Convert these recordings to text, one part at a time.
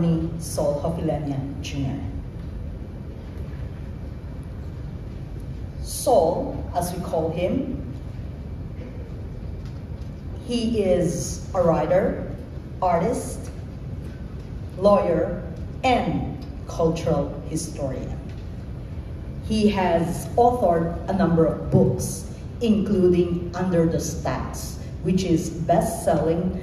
Attorney Sol Hofileña Jr. Sol, as we call him, he is a writer, artist, lawyer, and cultural historian. He has authored a number of books, including Under the Stacks, which is best-selling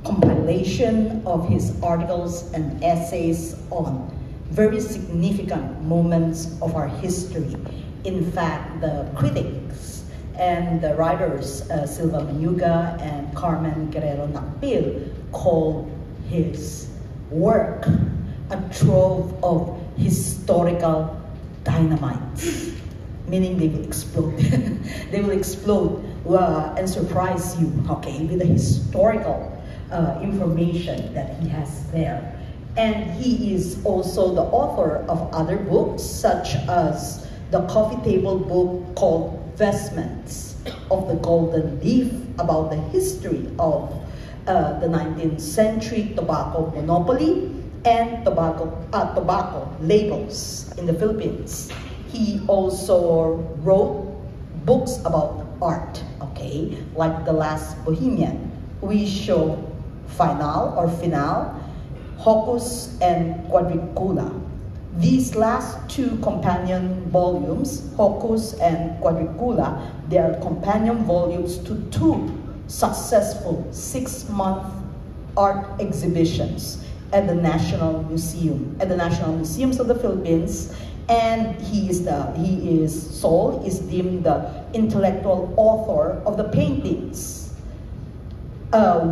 compilation of his articles and essays on very significant moments of our history. In fact, the critics and the writers, Silva Mayuga and Carmen Guerrero Nakpil, call his work a trove of historical dynamite, meaning they will explode. They will explode and surprise you, okay, with the historical information that he has there. And he is also the author of other books, such as the coffee table book called Vestments of the Golden Leaf, about the history of the 19th century tobacco monopoly and tobacco labels in the Philippines. He also wrote books about art, okay, like The Last Bohemian, Juicio Final, Hocus and Quadricula. These last two companion volumes, Hocus and Quadricula, they are companion volumes to two successful 6-month art exhibitions at the National Museum, at the National Museums of the Philippines. And Sol is deemed the intellectual author of the paintings,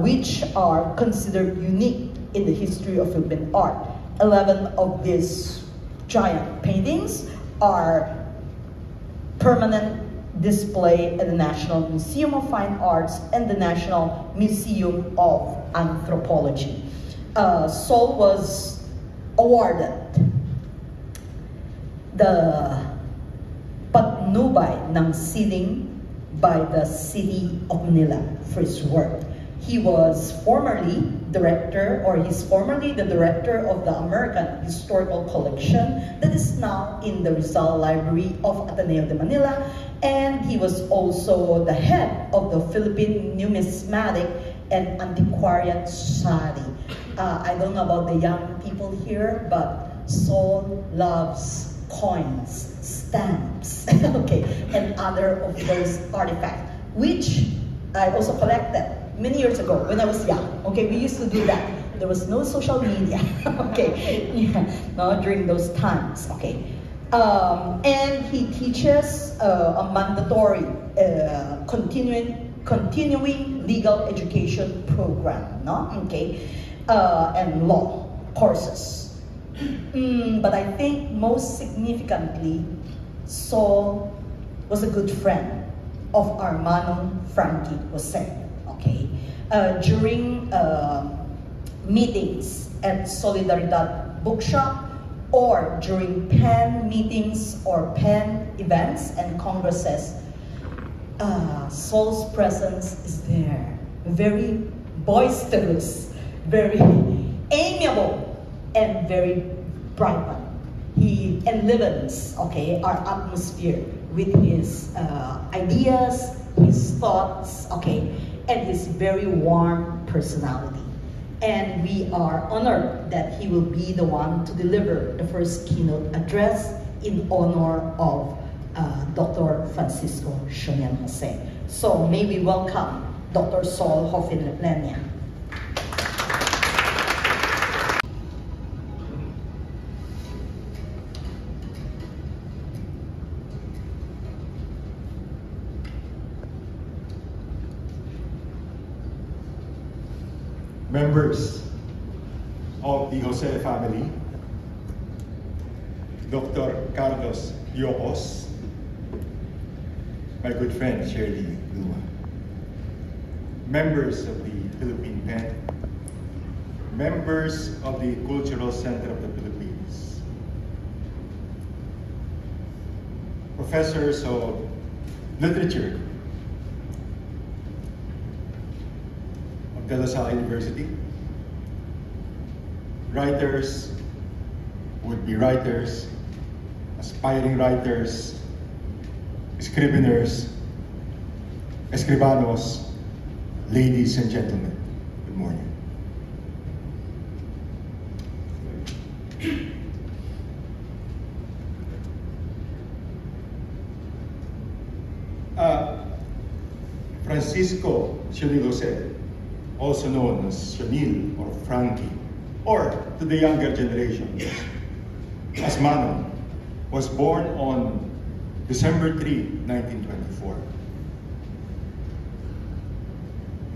which are considered unique in the history of Philippine art. 11 of these giant paintings are permanent display at the National Museum of Fine Arts and the National Museum of Anthropology. Sol was awarded the Patnubay ng Sining by the City of Manila for his work. He was formerly director, or he's formerly the director of the American Historical Collection that is now in the Rizal Library of Ateneo de Manila, and he was also the head of the Philippine Numismatic and Antiquarian Society. I don't know about the young people here, but Sol loves coins, stamps, okay, and other of those artifacts, which I also collected many years ago when I was young. Okay, we used to do that. There was no social media, okay, yeah, no, during those times, okay. And he teaches a mandatory continuing legal education program, no? Okay, and law courses. But I think most significantly, Sol was a good friend of our Manong Frankie Jose. Okay, during meetings at Solidaridad Bookshop, or during PEN meetings or PEN events and congresses, Sol's presence is there. Very boisterous, very amiable, and very bright one. He enlivens, okay, our atmosphere with his ideas, his thoughts, okay, and his very warm personality. And we are honored that he will be the one to deliver the first keynote address in honor of Dr. Francisco Shonian Jose. So may we welcome Dr. Sol Hofileña. Members of the Jose family, Dr. Carlos Yocos, my good friend Shirley Luma, members of the Philippine PEN, members of the Cultural Center of the Philippines, professors of literature of De La Salle University, writers, would-be writers, aspiring writers, scriveners, escribanos, ladies and gentlemen, good morning. Francisco Sionil Jose, also known as Sionil or Frankie, or to the younger generation, as Manong, was born on December 3, 1924.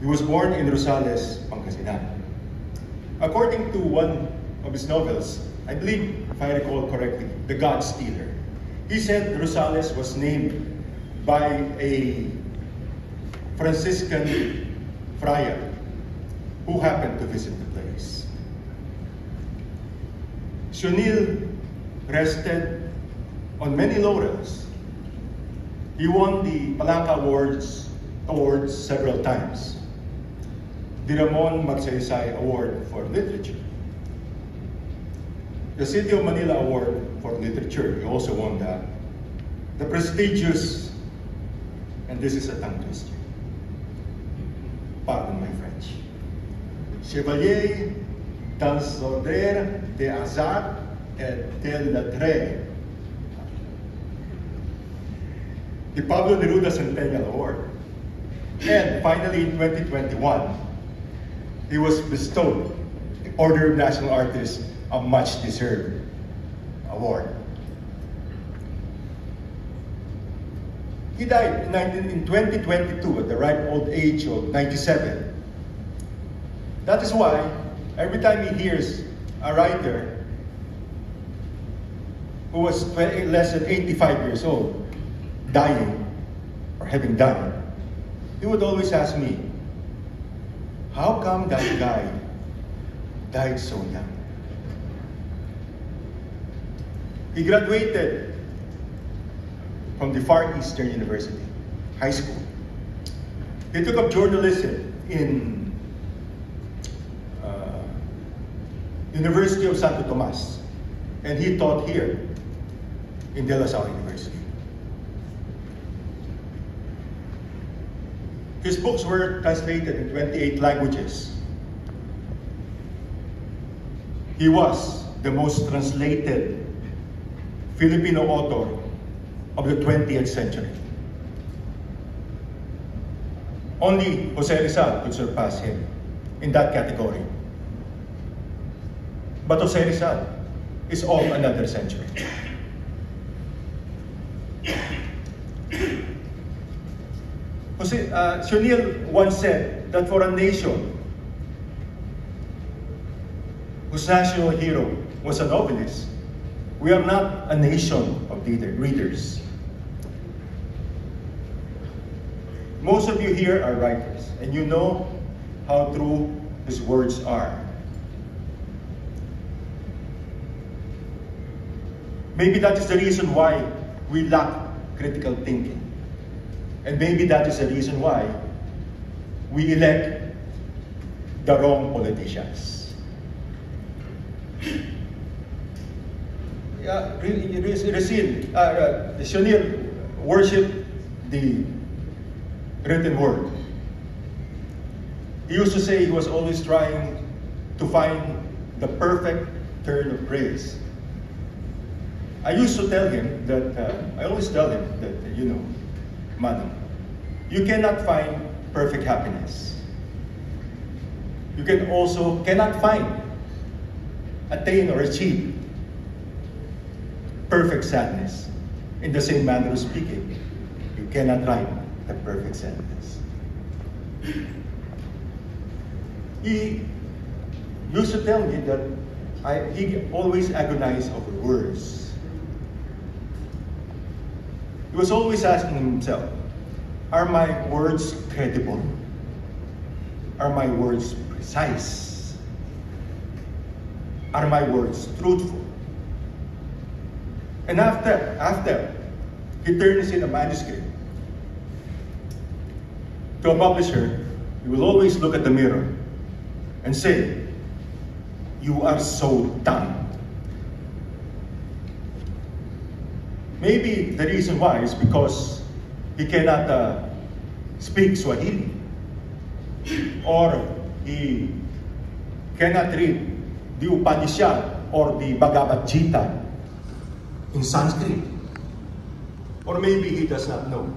He was born in Rosales, Pangasinan. According to one of his novels, I believe, if I recall correctly, The God Stealer, he said Rosales was named by a Franciscan friar who happened to visit the place. Sionil rested on many laurels. He won the Palanca Awards several times. The Ramon Magsaysay Award for Literature. The City of Manila Award for Literature, he also won that. The prestigious, and this is a tongue twister, pardon my French, Chevalier dans l'ordre des Arts et des Lettres, the Pablo Neruda Centennial Award. And finally, in 2021, he was bestowed the Order of National Artists, a much-deserved award. He died in 2022 at the ripe old age of 97. That is why every time he hears a writer who was less than 85 years old dying or having died, he would always ask me, how come that guy died so young? He graduated from the Far Eastern University, high school. He took up journalism in University of Santo Tomas, and he taught here in De La Salle University. His books were translated in 28 languages. He was the most translated Filipino author of the 20th century. Only Jose Rizal could surpass him in that category. But Jose Rizal is of another century. Sionil once said that for a nation whose national hero was a novelist, we are not a nation of readers. Most of you here are writers, and you know how true his words are. Maybe that is the reason why we lack critical thinking. And maybe that is the reason why we elect the wrong politicians. Sionil worshipped the written word. He used to say he was always trying to find the perfect turn of praise. I used to tell him that, I always tell him that, Manong, you cannot find perfect happiness. You cannot find, attain or achieve perfect sadness. In the same manner of speaking, you cannot write the perfect sadness. He used to tell me that he always agonized over words. He was always asking himself, are my words credible? Are my words precise? Are my words truthful? And after he turns in a manuscript to a publisher, he will always look at the mirror and say, you are so dumb. Maybe the reason why is because he cannot speak Swahili, or he cannot read the Upanishad or the Bhagavad Gita in Sanskrit. Or maybe he does not know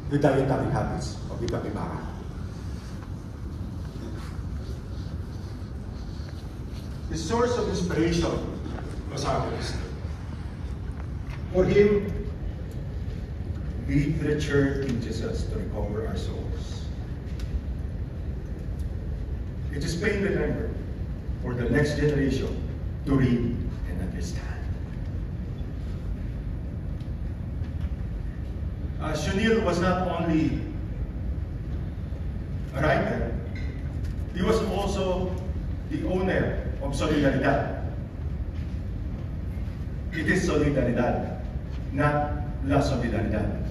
the dietary habits of the capybara. The source of inspiration was our history. For him, literature teaches us to recover our souls. It is plain remembered for the next generation to read and understand. Shunil was not only a writer, he was also the owner of Solidaridad. It is Solidaridad, not La Solidaridad.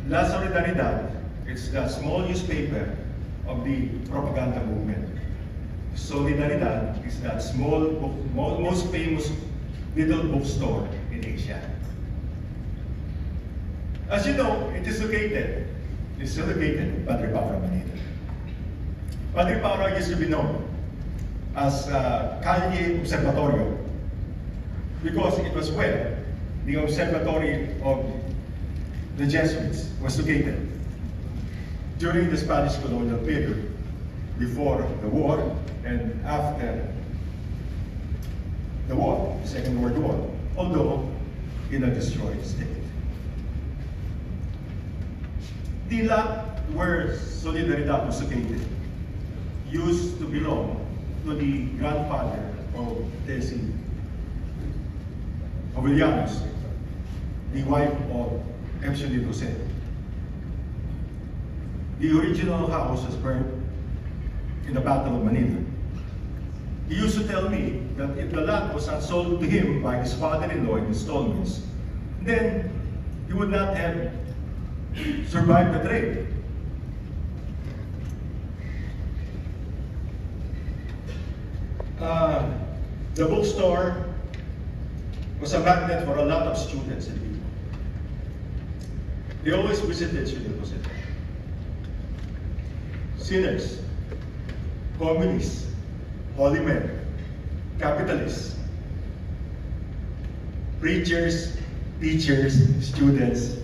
La Solidaridad is the small newspaper of the propaganda movement. Solidaridad is that small, most famous little bookstore in Asia. As you know, it's still located in Padre Paura, Manila. Padre Paura used to be known as Calle Observatorio because it was where the observatory of the Jesuits was located during the Spanish colonial period, before the war and after the war, the Second World War, although in a destroyed state. The lot where Solidaridad was located used to belong to the grandfather of Tessie Jovellanos, the wife of M. Shunil Jose. The original house was burned in the Battle of Manila. He used to tell me that if the lot was not sold to him by his father-in-law in installments, then he would not have survived the trade. The bookstore was a magnet for a lot of students and people. They always visited Shunil Jose. Sinners, communists, holy men, capitalists, preachers, teachers, students,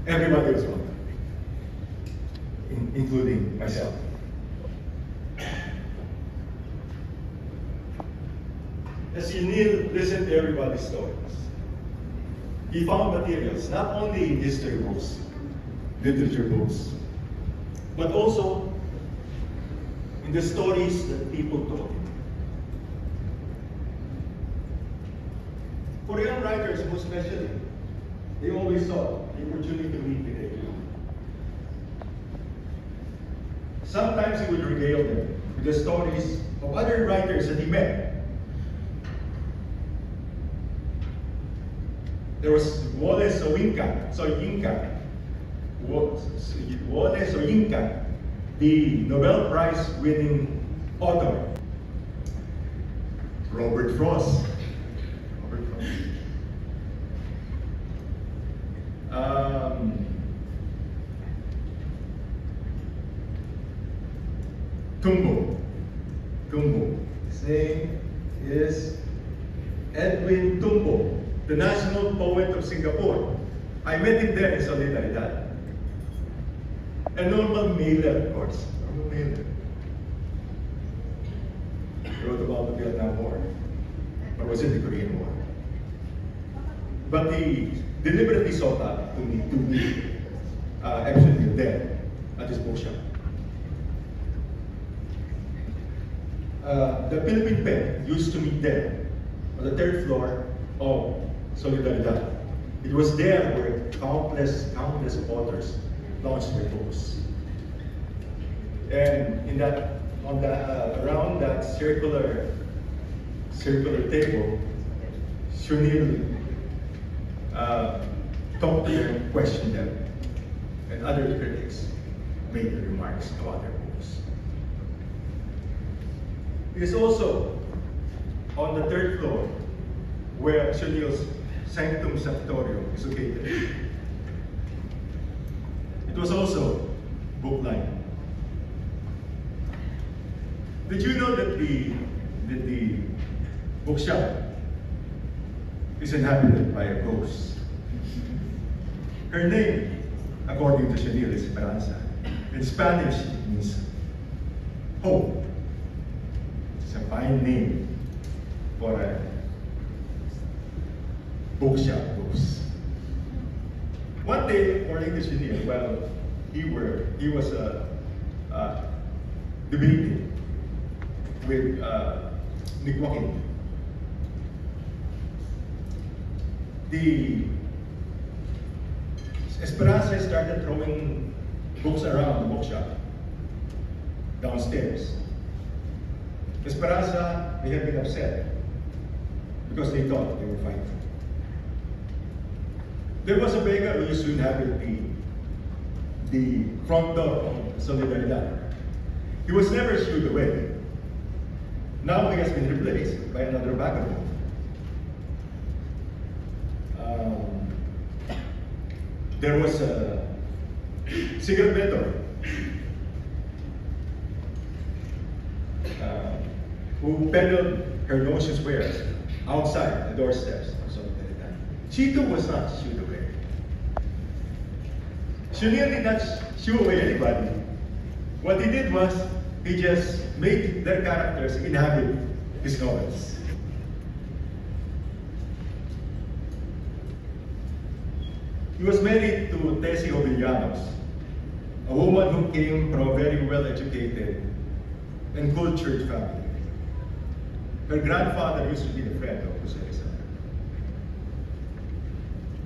everybody was welcome, including myself. As Shunil listened to everybody's stories, he found materials not only in history books, literature books, but also in the stories that people told him. For young writers, most especially, they always sought the opportunity to meet with everyone. Sometimes he would regale them with the stories of other writers that he met. There was Wole Soyinka, the Nobel Prize winning author. Robert Frost. Tumbo. His name is Edwin Tumbo, the national poet of Singapore. I met him there in Solidaridad. And Norman Mailer, of course. Norman Mailer. He wrote about the Vietnam War, or was it the Korean War? But he deliberately sought out to meet actually there at his bookshop. The Philippine Pen used to meet there on the third floor of Solidaridad. It was there where countless authors launched their books. And in that, around that circular table, Shunil talked to them, questioned them, and other critics made their remarks about their books. It is also on the third floor where Sionil's Sanctum Sanctorum is located. It was also booklined. Did you know that the bookshop is inhabited by a ghost? Her name, according to Sionil, is Esperanza. In Spanish, it means hope. It's a fine name for a bookshop ghost. One day, according to Sionil, while he was debating with Nick Joaquin, the Esperanza started throwing books around the bookshop downstairs. Esperanza may have been upset because they thought they were fighting. There was a beggar who used to inhabit the front door of Solidaridad. He was never shooed away. Now he has been replaced by another vagabond. There was a cigarette vendor who peddled her noxious wares outside the doorsteps of Solidaridad. She too was not shooed away. Sionil did not shoo away anybody. What he did was, he just made their characters inhabit his novels. He was married to Tessie Ovillanos, a woman who came from a very well-educated and cultured family. Her grandfather used to be the friend of Jose Rizal.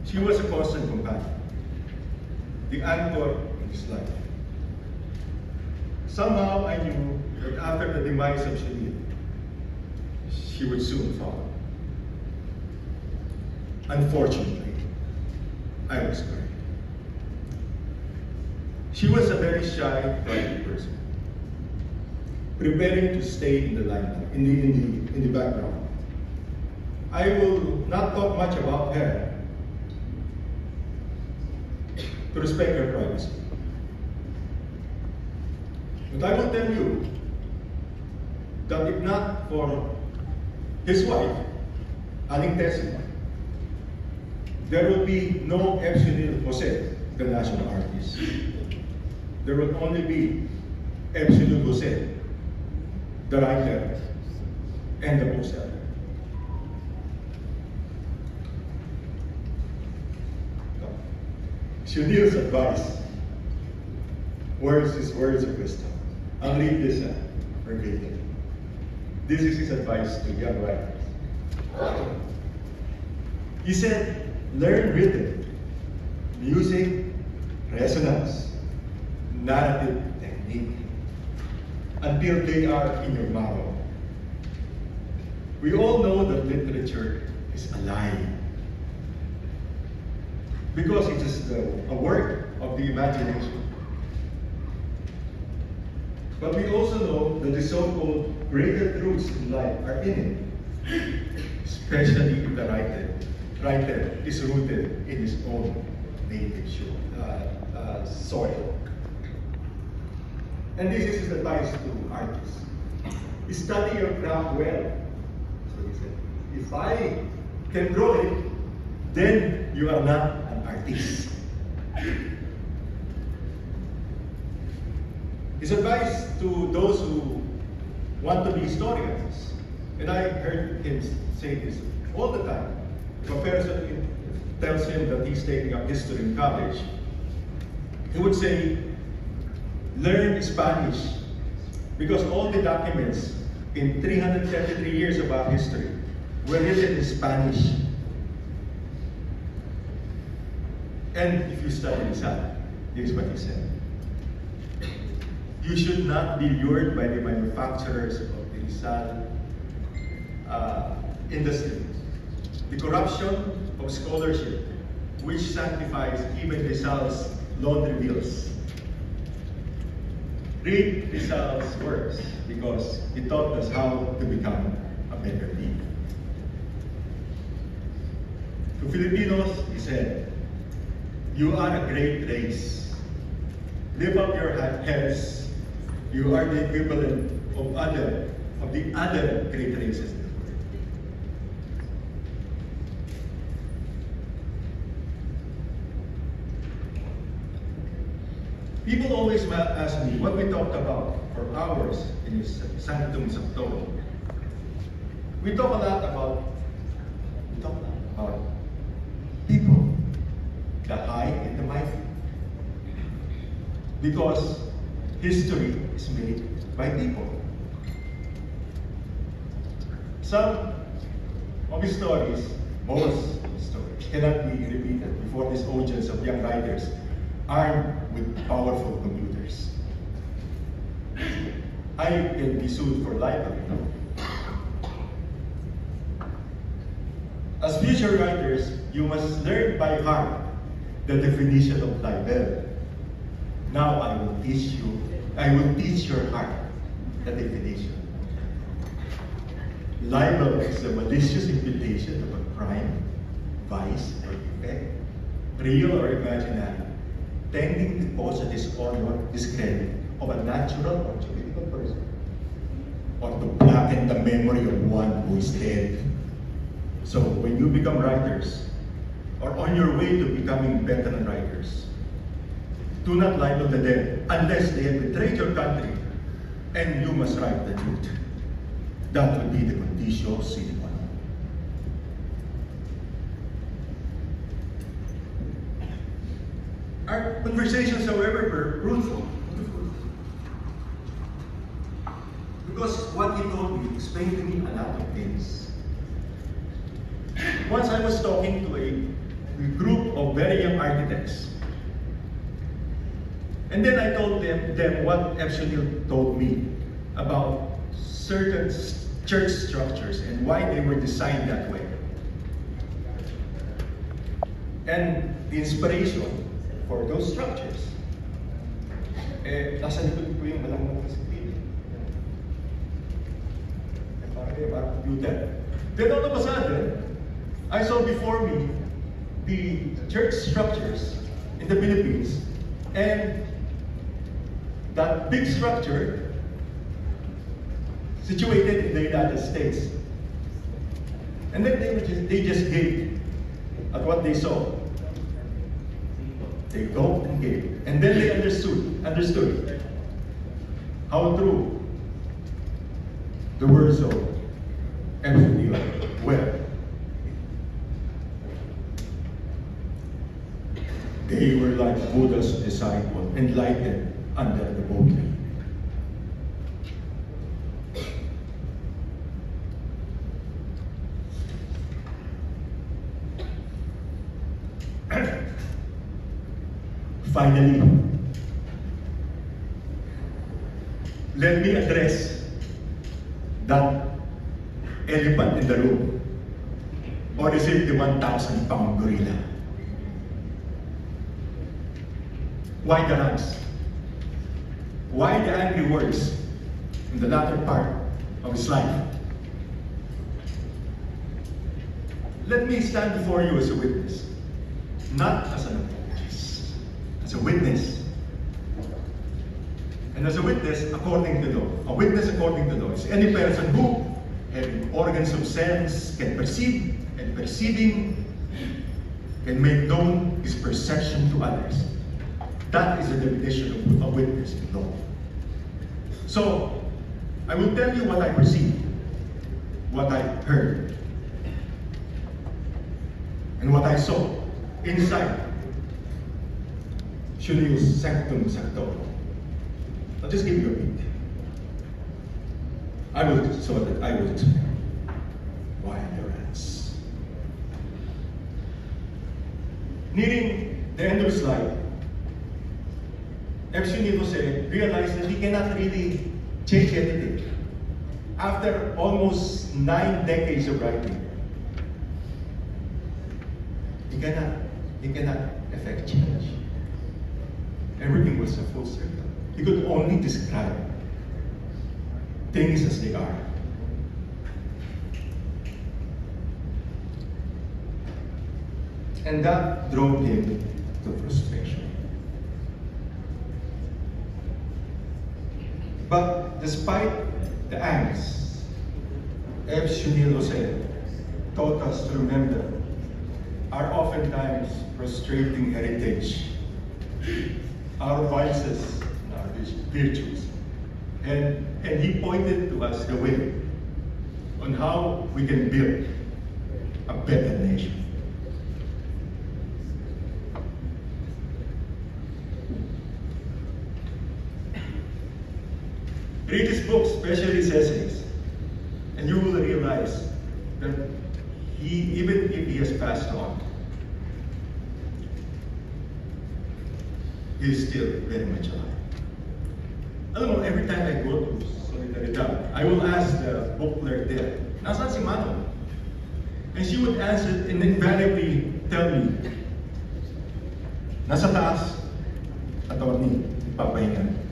She was a constant companion, the anchor in his life. Somehow I knew that after the demise of Sionil, she would soon follow. Unfortunately, I was correct. She was a very shy, private person, preparing to stay in the limelight, in the background. I will not talk much about her to respect her privacy. But I will tell you that if not for his wife, Aling Tessie, there will be no F. Sionil Jose, the national artist. There will only be F. Sionil Jose, the writer and the bookseller. Sionil's advice, words of wisdom. I'll read this verbatim. This is his advice to young writers. He said, learn rhythm, music, resonance, narrative technique, until they are in your marrow. We all know that literature is alive, because it is a work of the imagination. But we also know that the so-called greater truths in life are in it, especially if the writer is rooted in his own native soil. And this is his advice to artists. Study your craft well. So he said, if I can draw it, then you are not an artist. His advice to those who want to be historians, and I heard him say this all the time. If a person tells him that he's taking up history in college, he would say, learn Spanish, because all the documents in 333 years of our history were written in Spanish. And if you study Rizal, here's what he said. You should not be lured by the manufacturers of the Rizal industry. The corruption of scholarship, which sanctifies even Rizal's laundry bills. read Rizal's works because he taught us how to become a better people. To Filipinos, he said, "You are a great race. Lift up your heads. You are the equivalent of the other great races." People always ask me what we talked about for hours in Sanctum Sanctorum. We talk a lot about people, the high and the mighty. Because history is made by people. Some of his stories, most of his stories, cannot be repeated before this audience of young writers armed with powerful computers. I can be sued for libel. As future writers, you must learn by heart the definition of libel. Now I will teach your heart the definition. Libel is the malicious imputation of a crime, vice, or defect, real or imaginary, tending to cause a dishonor, discredit of a natural or juridical person, or to blacken the memory of one who is dead. So when you become writers, or on your way to becoming veteran writers, do not libel the dead unless they have betrayed your country, and you must write the truth. That would be the conditio sine qua non. Our conversations, however, were fruitful. Because what he told me explained to me a lot of things. Once I was talking to a group of very young architects. And then I told them what Epsonil told me about certain church structures and why they were designed that way. And the inspiration for those structures. Nasa likod ko yung malamang screen. Parang computer. Then all of a sudden, I saw before me the church structures in the Philippines, and that big structure situated in the United States. And then they just gave at what they saw. They gulped and gave. And then they understood how true the words of Epsonil were. They were like Buddha's disciple, enlightened under the Bodhi. Finally, let me address that elephant in the room. Or is it the 1,000-pound gorilla? Why the rants? Why the angry words in the latter part of his life? Let me stand before you as a witness, not as an apologist, as a witness. And as a witness according to law. A witness according to law is any person who, having organs of sense, can perceive, and perceiving, can make known his perception to others. That is the definition of a witness in law. So, I will tell you what I perceived, what I heard, and what I saw inside Shunil's Sanctum Sanctorum. I'll just give you a bit. I will explain why the rants. Nearing the end of his life, Epsonil realized that he cannot really change anything. After almost 9 decades of writing, he cannot affect change. Everything was a full circle. He could only describe things as they are. And that drove him to frustration. But despite the angst, F. Shunil Jose taught us to remember our oftentimes frustrating heritage, our vices, and our virtues. And he pointed to us the way on how we can build a better nation. Read his books, especially his essays, and you will realize that even if he has passed on, he is still very much alive. Alam mo, every time I go to Solidaridad, I will ask the book clerk there, "Nasaan si Manong?" And she would answer and invariably tell me, "Nasa taas, attorney, papahinga."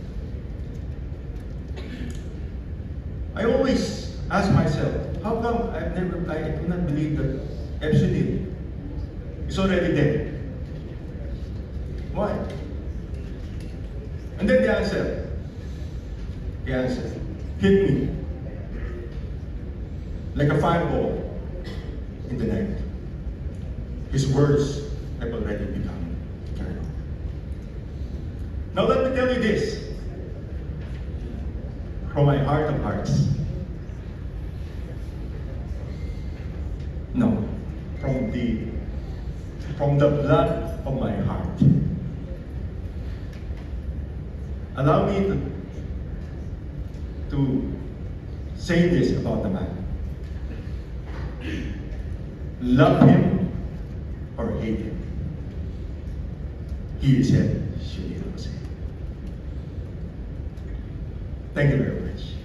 I always ask myself, how come I do not believe that F. Shunil is already dead? Why? And then the answer hit me like a fireball in the night. His words have already become eternal. Now let me tell you this, from my heart of hearts. No, from the blood of my heart. Allow me to say this about the man. Love him or hate him, he is F. Shunil Jose. Thank you very much.